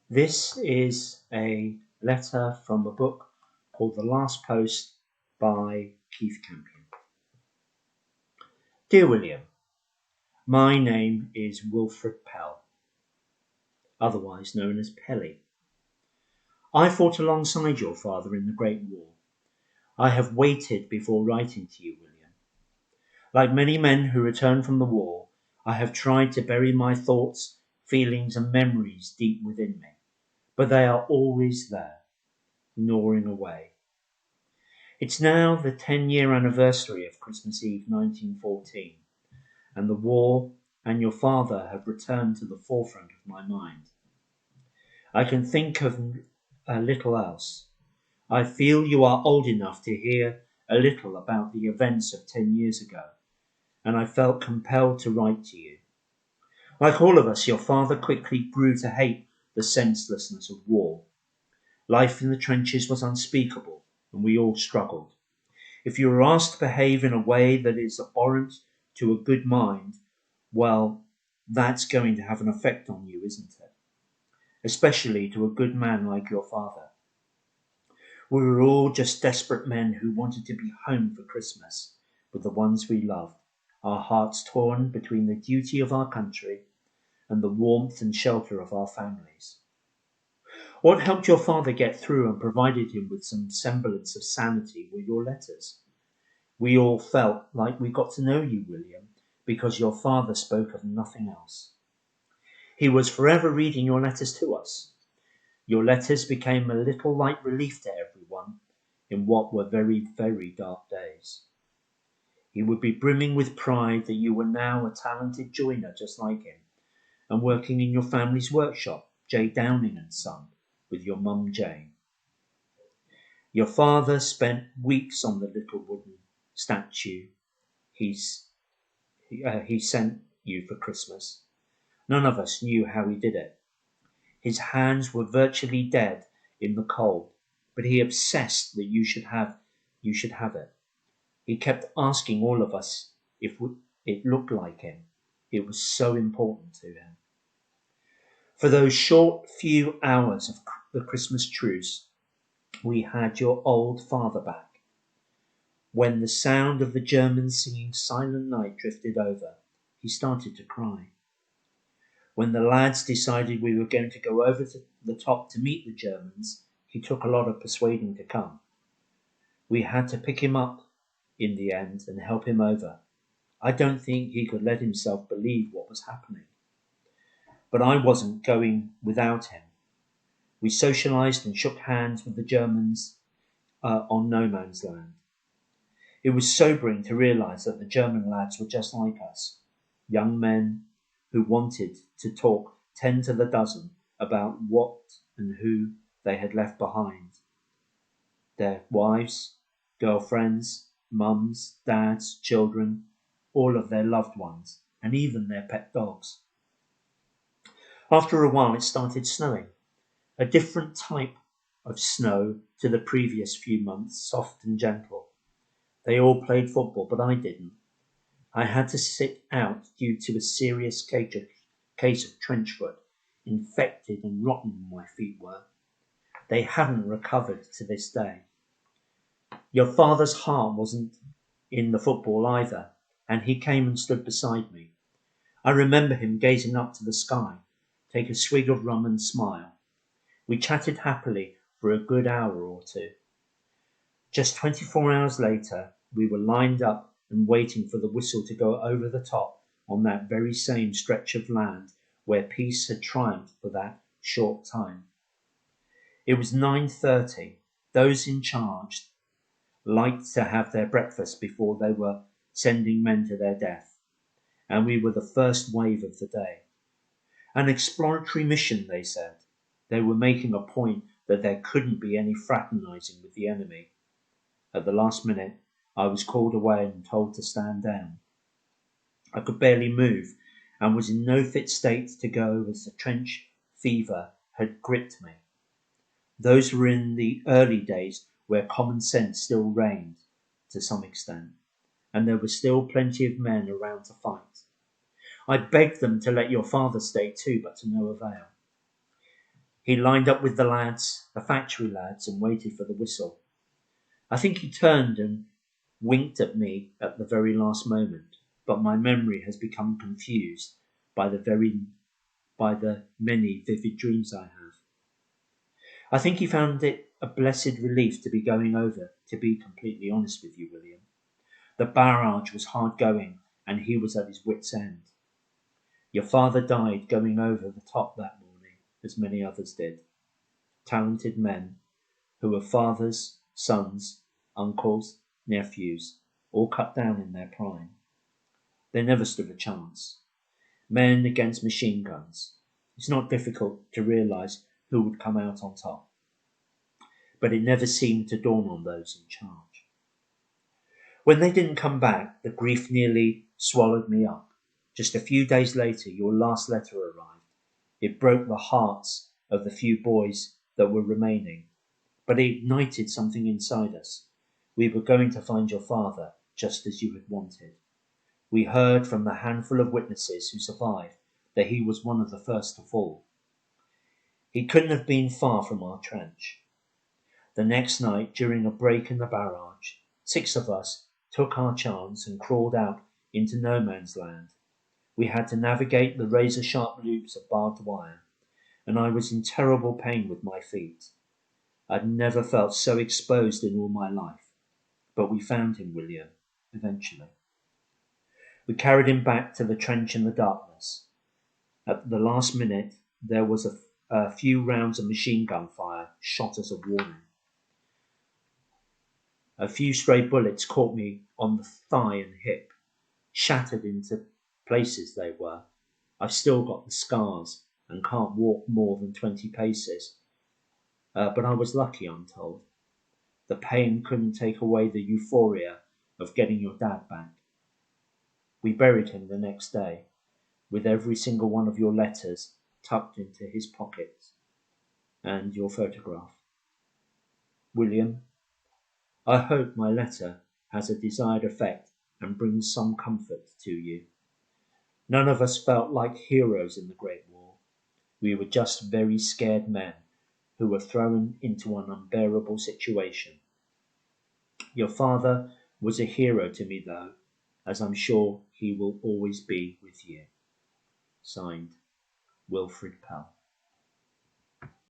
This is a letter from a book called The Last Post by Keith Campion. Dear William, my name is Wilfred Pell, otherwise known as Pelly. I fought alongside your father in the Great War. I have waited before writing to you, William. Like many men who return from the war, I have tried to bury my thoughts, feelings and memories deep within me, but they are always there, gnawing away. It's now the 10-year anniversary of Christmas Eve 1914, and the war and your father have returned to the forefront of my mind. I can think of little else. I feel you are old enough to hear a little about the events of 10 years ago, and I felt compelled to write to you. Like all of us, your father quickly grew to hate the senselessness of war. Life in the trenches was unspeakable, and we all struggled. If you are asked to behave in a way that is abhorrent to a good mind, well, that's going to have an effect on you, isn't it? Especially to a good man like your father. We were all just desperate men who wanted to be home for Christmas with the ones we loved, our hearts torn between the duty of our country and the warmth and shelter of our families. What helped your father get through and provided him with some semblance of sanity were your letters. We all felt like we got to know you, William, because your father spoke of nothing else. He was forever reading your letters to us. Your letters became a little light relief to everyone in what were very, very dark days. He would be brimming with pride that you were now a talented joiner just like him, and working in your family's workshop, J. Downing and Son, with your mum Jane. Your father spent weeks on the little wooden statue he sent you for Christmas. None of us knew how he did it. His hands were virtually dead in the cold, but he obsessed that you should have it. He kept asking all of us if it looked like him. It was so important to him. For those short few hours of the Christmas truce, we had your old father back. When the sound of the Germans singing Silent Night drifted over, he started to cry. When the lads decided we were going to go over to the top to meet the Germans, he took a lot of persuading to come. We had to pick him up in the end and help him over. I don't think he could let himself believe what was happening. But I wasn't going without him. We socialized and shook hands with the Germans on no man's land. It was sobering to realize that the German lads were just like us, young men who wanted to talk 10 to the dozen about what and who they had left behind. Their wives, girlfriends, mums, dads, children, all of their loved ones, and even their pet dogs. After a while it started snowing, a different type of snow to the previous few months, soft and gentle. They all played football, but I didn't. I had to sit out due to a serious case of trench foot, infected and rotten my feet were. They hadn't recovered to this day. Your father's heart wasn't in the football either, and he came and stood beside me. I remember him gazing up to the sky, take a swig of rum and smile. We chatted happily for a good hour or two. Just 24 hours later, we were lined up and waiting for the whistle to go over the top on that very same stretch of land where peace had triumphed for that short time. It was 9:30. Those in charge liked to have their breakfast before they were sending men to their death, and we were the first wave of the day. An exploratory mission, they said. They were making a point that there couldn't be any fraternizing with the enemy. At the last minute, I was called away and told to stand down. I could barely move and was in no fit state to go as the trench fever had gripped me. Those were in the early days where common sense still reigned to some extent, and there were still plenty of men around to fight. I begged them to let your father stay too, but to no avail. He lined up with the lads, the factory lads, and waited for the whistle. I think he turned and winked at me at the very last moment, but my memory has become confused by the many vivid dreams I have. I think he found it a blessed relief to be going over, to be completely honest with you, William. The barrage was hard going, and he was at his wits' end. Your father died going over the top that morning, as many others did. Talented men, who were fathers, sons, uncles, nephews, all cut down in their prime. They never stood a chance. Men against machine guns. It's not difficult to realise who would come out on top. But it never seemed to dawn on those in charge. When they didn't come back, the grief nearly swallowed me up. Just a few days later, your last letter arrived. It broke the hearts of the few boys that were remaining, but it ignited something inside us. We were going to find your father, just as you had wanted. We heard from the handful of witnesses who survived that he was one of the first to fall. He couldn't have been far from our trench. The next night, during a break in the barrage, 6 of us took our chance and crawled out into no man's land. We had to navigate the razor-sharp loops of barbed wire, and I was in terrible pain with my feet. I'd never felt so exposed in all my life. But we found him, William, eventually. We carried him back to the trench in the darkness. At the last minute, there was a few rounds of machine gun fire shot as a warning. A few stray bullets caught me on the thigh and hip, shattered into places they were. I've still got the scars and can't walk more than 20 paces. But I was lucky, I'm told. The pain couldn't take away the euphoria of getting your dad back. We buried him the next day, with every single one of your letters tucked into his pockets, and your photograph. William, I hope my letter has a desired effect and brings some comfort to you. None of us felt like heroes in the Great War. We were just very scared men who were thrown into an unbearable situation. Your father was a hero to me, though, as I'm sure he will always be with you. Signed, Wilfred Pell.